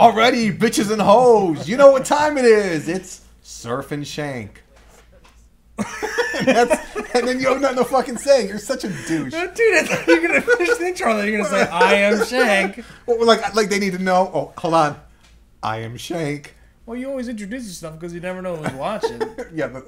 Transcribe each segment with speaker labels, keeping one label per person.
Speaker 1: Already, bitches and hoes. You know what time it is. It's Surf and Shank. and then you have nothing to fucking say. You're such a douche.
Speaker 2: Dude, I thought you were going to finish the intro, then you're going to say, I am Shank.
Speaker 1: Well, like they need to know. Oh, hold on. I am Shank.
Speaker 2: Well, you always introduce yourself because you never know who's watching.
Speaker 1: Yeah, but,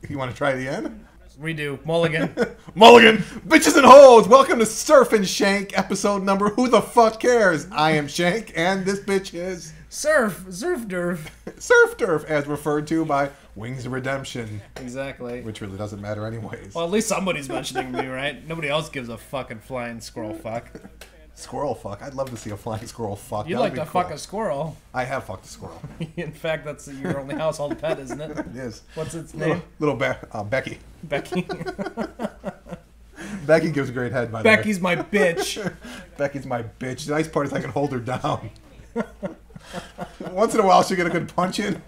Speaker 1: you want to try the end?
Speaker 2: Redo. Mulligan.
Speaker 1: Mulligan. Bitches and hoes. Welcome to Surf and Shank, episode number Who the Fuck Cares? I am Shank, and this bitch is...
Speaker 2: Surf Durf.
Speaker 1: Surf Durf, as referred to by Wings of Redemption.
Speaker 2: Exactly.
Speaker 1: Which really doesn't matter anyways.
Speaker 2: Well, at least somebody's mentioning me, right? Nobody else gives a fucking flying squirrel fuck.
Speaker 1: Squirrel fuck. I'd love to see a flying squirrel fuck.
Speaker 2: You'd like to fuck a squirrel.
Speaker 1: I have fucked a squirrel.
Speaker 2: In fact, that's your only household pet, isn't it?
Speaker 1: It is.
Speaker 2: What's its name?
Speaker 1: Becky.
Speaker 2: Becky.
Speaker 1: Becky gives a great head, by the
Speaker 2: Becky's my bitch.
Speaker 1: Becky's my bitch. The nice part is I can hold her down. Once in a while, she'll get a good punch in.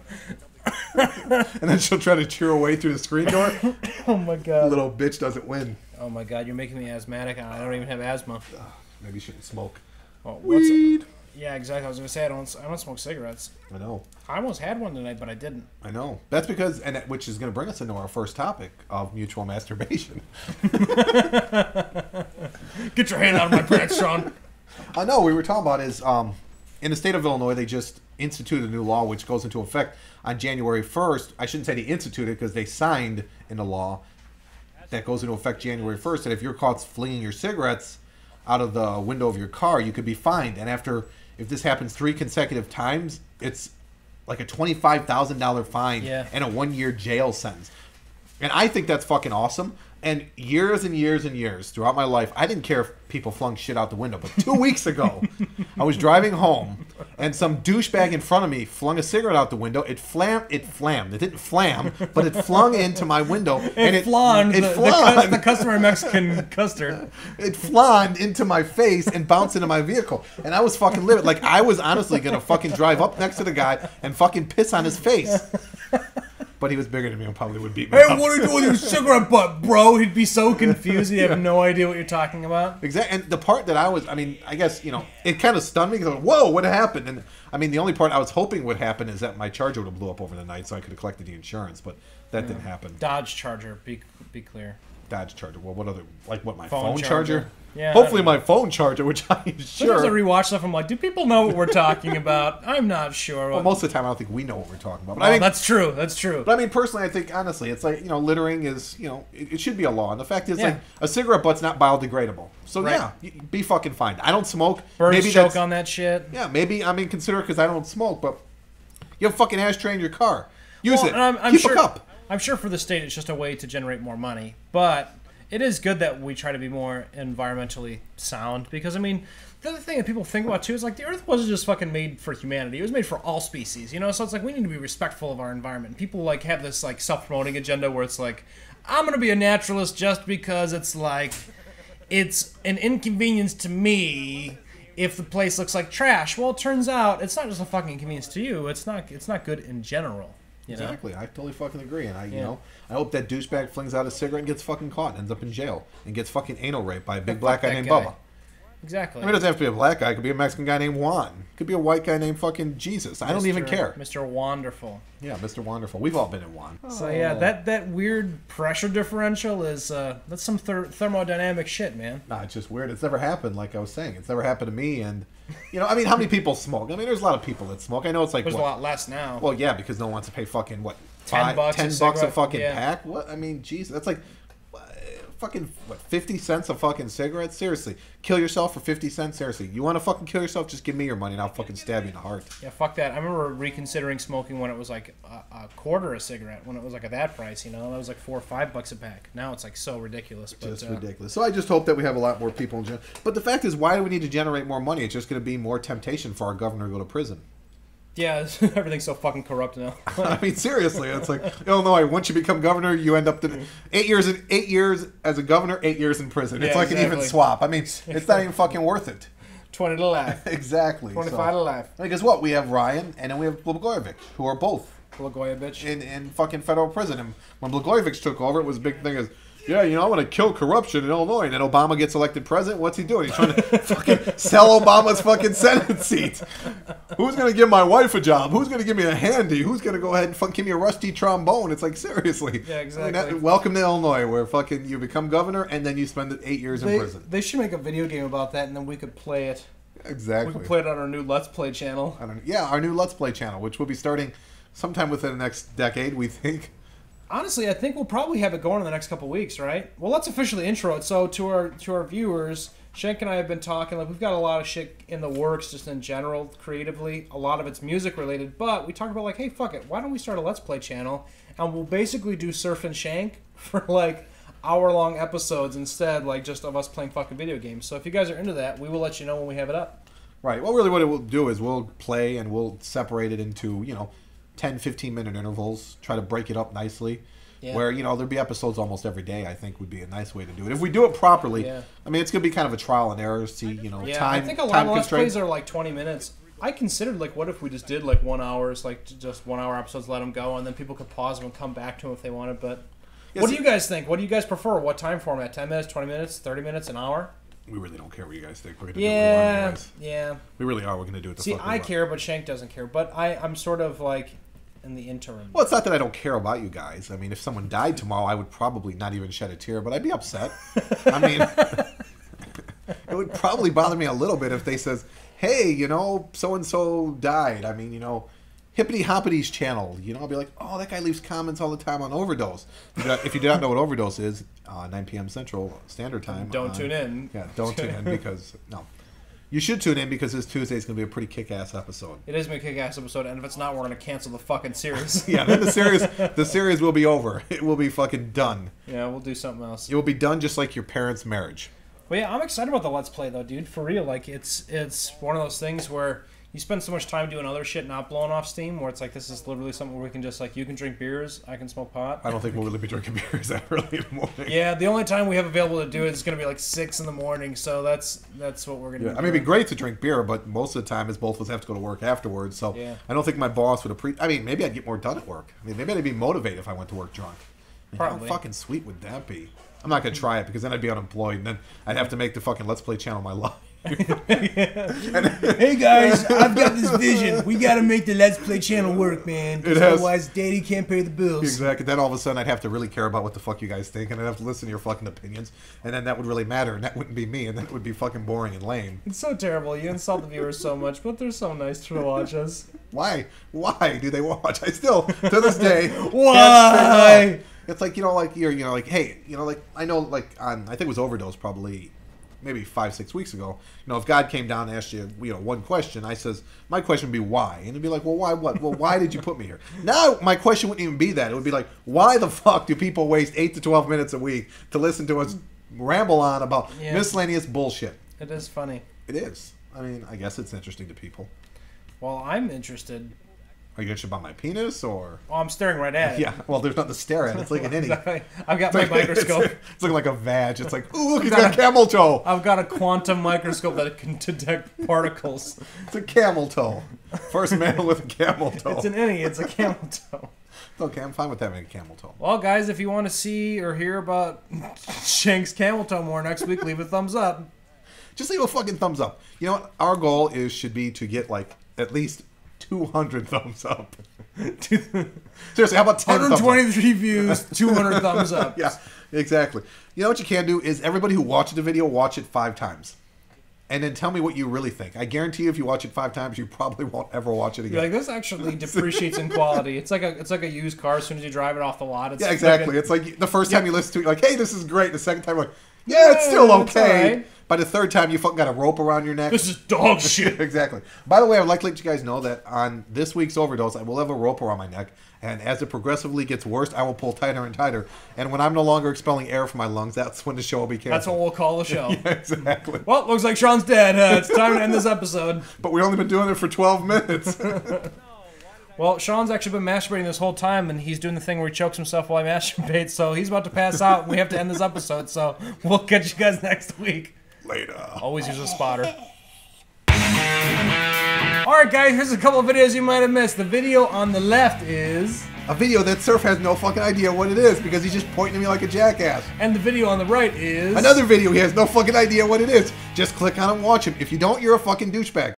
Speaker 1: And then she'll try to cheer her way through the screen door.
Speaker 2: Oh, my God.
Speaker 1: Little bitch doesn't win.
Speaker 2: Oh, my God. You're making me asthmatic. I don't even have asthma.
Speaker 1: Maybe you shouldn't smoke.
Speaker 2: Oh,
Speaker 1: Weed.
Speaker 2: Yeah, exactly. I was gonna say I don't smoke cigarettes.
Speaker 1: I know.
Speaker 2: I almost had one tonight, but I didn't.
Speaker 1: I know. That's because, which is going to bring us into our first topic of mutual masturbation.
Speaker 2: Get your hand out of my pants, Sean.
Speaker 1: I know. We were talking about is in the state of Illinois, they just instituted a new law which goes into effect on January 1st. I shouldn't say they instituted because they signed in a law that goes into effect January 1st. And if you're caught flinging your cigarettes out of the window of your car, you could be fined. And if this happens 3 consecutive times, it's like a $25,000 fine and a 1-year jail sentence. And I think that's fucking awesome. And years and years and years throughout my life, I didn't care if people flung shit out the window. But 2 weeks ago, I was driving home, and some douchebag in front of me flung a cigarette out the window. It flammed. It didn't flam, but it flung into my window. And it
Speaker 2: flanned. The customary Mexican custard.
Speaker 1: It flanned into my face and bounced into my vehicle. And I was fucking livid. Like, I was honestly going to fucking drive up next to the guy and fucking piss on his face. But he was bigger than me and probably would beat me up.
Speaker 2: Hey, what are you doing with your cigarette butt, bro? He'd be so confused. He'd have no idea what you're talking about.
Speaker 1: Exactly. And the part that I guess, it kind of stunned me. Because, whoa, what happened? And, the only part I was hoping would happen is that my Charger would have blew up over the night so I could have collected the insurance. But that didn't happen.
Speaker 2: Dodge Charger, be clear.
Speaker 1: Dodge Charger. Well, what other, my
Speaker 2: phone
Speaker 1: charger?
Speaker 2: Yeah.
Speaker 1: Hopefully my phone charger, which I'm sure.
Speaker 2: Sometimes I rewatch stuff, I'm like, do people know what we're talking about? I'm not sure.
Speaker 1: Well, most of the time I don't think we know what we're talking about.
Speaker 2: But that's true. That's true.
Speaker 1: But personally, I think, honestly, it's like, littering is, it should be a law. And the fact is, like, a cigarette butt's not biodegradable. So, be fucking fine. I don't smoke.
Speaker 2: Birds maybe choke on that shit.
Speaker 1: Yeah, maybe, consider it because I don't smoke, but you have a fucking ashtray in your car. Use it. Keep a cup.
Speaker 2: I'm sure for the state it's just a way to generate more money. But it is good that we try to be more environmentally sound because, the other thing that people think about, too, is, like, the Earth wasn't just fucking made for humanity. It was made for all species, So it's like we need to be respectful of our environment. People, like, have this, like, self-promoting agenda where it's like, I'm going to be a naturalist just because it's, like, it's an inconvenience to me if the place looks like trash. Well, it turns out it's not just a fucking inconvenience to you. It's not good in general.
Speaker 1: Exactly. I totally fucking agree. And I hope that douchebag flings out a cigarette and gets fucking caught and ends up in jail and gets fucking anal raped by a big black guy named Bubba.
Speaker 2: Exactly.
Speaker 1: It doesn't have to be a black guy. It could be a Mexican guy named Juan. It could be a white guy named fucking Jesus. I don't even care.
Speaker 2: Mr. Wonderful.
Speaker 1: Yeah, Mr. Wonderful. We've all been in Juan.
Speaker 2: So that weird pressure differential is that's some thermodynamic shit, man.
Speaker 1: Nah, it's just weird. It's never happened. Like I was saying, it's never happened to me. And how many people smoke? There's a lot of people that smoke. I know it's like
Speaker 2: there's a lot less now.
Speaker 1: Well, yeah, because no one wants to pay fucking what
Speaker 2: $10
Speaker 1: a fucking pack. What? Jesus, that's like. Fucking 50 cents a fucking cigarette? Seriously, kill yourself for 50 cents? Seriously, you want to fucking kill yourself? Just give me your money and I'll fucking stab you in the heart.
Speaker 2: Yeah, fuck that. I remember reconsidering smoking when it was like a quarter a cigarette. When it was like at that price, that was like $4 or $5 a pack. Now it's like so ridiculous.
Speaker 1: Just ridiculous. So I just hope that we have a lot more people in jail. But the fact is, why do we need to generate more money? It's just going to be more temptation for our governor to go to prison.
Speaker 2: Yeah, everything's so fucking corrupt now.
Speaker 1: Seriously, it's like Illinois. Once you become governor, you end up 8 years as a governor, 8 years in prison. It's like an even swap. It's not even fucking worth it.
Speaker 2: 20 to life.
Speaker 1: Exactly.
Speaker 2: 25 to life.
Speaker 1: Because what we have Ryan and then we have Blagojevich, who are both
Speaker 2: Blagojevich
Speaker 1: in fucking federal prison. And when Blagojevich took over, it was a big thing. Yeah, you know, I want to kill corruption in Illinois. And then Obama gets elected president. What's he doing? He's trying to fucking sell Obama's fucking Senate seat. Who's going to give my wife a job? Who's going to give me a handy? Who's going to go ahead and fucking give me a rusty trombone? It's like, seriously.
Speaker 2: Yeah, exactly.
Speaker 1: I mean, welcome to Illinois, where fucking you become governor and then you spend 8 years in prison.
Speaker 2: They should make a video game about that, and then we could play it.
Speaker 1: Exactly.
Speaker 2: We could play it on our new Let's Play channel.
Speaker 1: Yeah, our new Let's Play channel, which will be starting sometime within the next decade, we think.
Speaker 2: Honestly, I think we'll probably have it going in the next couple weeks, right? Well, let's officially intro it. So to our viewers, Shank and I have been talking. Like, we've got a lot of shit in the works, just in general, creatively. A lot of it's music related, but we talked about like, hey, fuck it, why don't we start a Let's Play channel, and we'll basically do Surf and Shank for like hour-long episodes instead, like just of us playing fucking video games. So if you guys are into that, we will let you know when we have it up.
Speaker 1: Right. Well, really what it will do is we'll play and we'll separate it into, 10, 15-minute intervals, try to break it up nicely. Yeah. Where, there'll be episodes almost every day, I think would be a nice way to do it. If we do it properly, I mean, it's going to be kind of a trial and error, see, time
Speaker 2: I think a lot of Let's Plays are like 20 minutes. I considered, like, what if we just did, like, 1 hour, like, just 1 hour episodes, let them go, and then people could pause them and come back to them if they wanted, but... What do you guys think? What do you guys prefer? What time format? 10 minutes, 20 minutes, 30 minutes, an hour?
Speaker 1: We really don't care what you guys think. We're going to do what we want anyways.
Speaker 2: Yeah.
Speaker 1: We really are. We're going to do it the fuck we want.
Speaker 2: I care, but Shank doesn't care. But I'm sort of, like, in the interim.
Speaker 1: Well, it's not that I don't care about you guys. I mean, if someone died tomorrow, I would probably not even shed a tear, but I'd be upset. I mean, it would probably bother me a little bit if they says, hey, so-and-so died. I mean, Hippity Hoppity's channel, I'll be like, oh, that guy leaves comments all the time on Overdose. If you do not know what Overdose is, 9 p.m. Central Standard Time.
Speaker 2: Don't tune in.
Speaker 1: Yeah, don't tune in because, no. You should tune in because this Tuesday is going to be a pretty kick-ass episode.
Speaker 2: It is going to be a kick-ass episode, and if it's not, we're going to cancel the fucking series.
Speaker 1: Yeah, then the series will be over. It will be fucking done.
Speaker 2: Yeah, we'll do something else.
Speaker 1: It will be done just like your parents' marriage.
Speaker 2: Well, yeah, I'm excited about the Let's Play, though, dude. For real, like, it's one of those things where you spend so much time doing other shit not blowing off steam, where it's like, this is literally something where we can just, like, you can drink beers, I can smoke pot.
Speaker 1: I don't think we'll really be drinking beers that early in the morning.
Speaker 2: Yeah, the only time we have available to do it is going to be, like, 6 in the morning, so that's what we're going to do.
Speaker 1: I mean, it'd be great to drink beer, but most of the time, is both of us have to go to work afterwards, so I don't think my boss would appreciate... I mean, maybe I'd get more done at work. I mean, maybe I'd be motivated if I went to work drunk. I mean,
Speaker 2: probably.
Speaker 1: How fucking sweet would that be? I'm not going to try it, because then I'd be unemployed, and then I'd have to make the fucking Let's Play channel my life.
Speaker 2: Hey guys, I've got this vision. We gotta make the Let's Play channel work, man. Otherwise, Daddy can't pay the bills.
Speaker 1: Exactly. Then all of a sudden, I'd have to really care about what the fuck you guys think, and I'd have to listen to your fucking opinions, and then that would really matter, and that wouldn't be me, and then it would be fucking boring and lame.
Speaker 2: It's so terrible. You insult the viewers so much, but they're so nice to watch us.
Speaker 1: Why? Why do they watch? I still, to this day,
Speaker 2: why?
Speaker 1: It's like, hey, I know, on, I think it was Overdose probably, maybe 5-6 weeks ago, if God came down and asked you, one question, I says, my question would be why? And it'd be like, well, why what? Well, why did you put me here? Now, my question wouldn't even be that. It would be like, why the fuck do people waste 8 to 12 minutes a week to listen to us ramble on about miscellaneous bullshit?
Speaker 2: It is funny.
Speaker 1: It is. I mean, I guess it's interesting to people.
Speaker 2: Well, I'm interested.
Speaker 1: Are you interested about my penis, or?
Speaker 2: Oh, I'm staring right at it.
Speaker 1: Yeah, well, there's nothing to stare at. It's like an innie.
Speaker 2: Exactly. I've got my microscope.
Speaker 1: It's looking like a vag. It's like, ooh, look, he's got a camel toe.
Speaker 2: I've got a quantum microscope that can detect particles.
Speaker 1: It's a camel toe. First man with a camel toe.
Speaker 2: It's an innie. It's a camel toe.
Speaker 1: It's okay, I'm fine with having a camel toe.
Speaker 2: Well, guys, if you want to see or hear about Shank's camel toe more next week, leave a thumbs up.
Speaker 1: Just leave a fucking thumbs up. You know what? Our goal should be to get, at least 200 thumbs up. Seriously, how about 10
Speaker 2: 123 views, 200 thumbs up.
Speaker 1: Yeah, exactly. You know what you can do is everybody who watches the video, watch it 5 times. And then tell me what you really think. I guarantee you if you watch it 5 times, you probably won't ever watch it again.
Speaker 2: You're like, this actually depreciates in quality. It's like a used car. As soon as you drive it off the lot, it's
Speaker 1: exactly. It's like the first time you listen to it, you're like, hey, this is great. The second time, you're like, yeah, it's still okay. Right. By the third time, you fucking got a rope around your neck.
Speaker 2: This is dog shit.
Speaker 1: Exactly. By the way, I'd like to let you guys know that on this week's Overdose, I will have a rope around my neck. And as it progressively gets worse, I will pull tighter and tighter. And when I'm no longer expelling air from my lungs, that's when the show will be canceled.
Speaker 2: That's what we'll call the show.
Speaker 1: Yeah, exactly.
Speaker 2: Well, looks like Sean's dead. It's time to end this episode.
Speaker 1: But we've only been doing it for 12 minutes.
Speaker 2: Well, Sean's actually been masturbating this whole time, and he's doing the thing where he chokes himself while he masturbates, so he's about to pass out, and we have to end this episode, so we'll catch you guys next week.
Speaker 1: Later.
Speaker 2: Always use a spotter. Alright guys, here's a couple of videos you might have missed. The video on the left is
Speaker 1: A video that Surf has no fucking idea what it is because he's just pointing at me like a jackass.
Speaker 2: And the video on the right is...
Speaker 1: Another video he has no fucking idea what it is. Just click on it and watch him. If you don't, you're a fucking douchebag.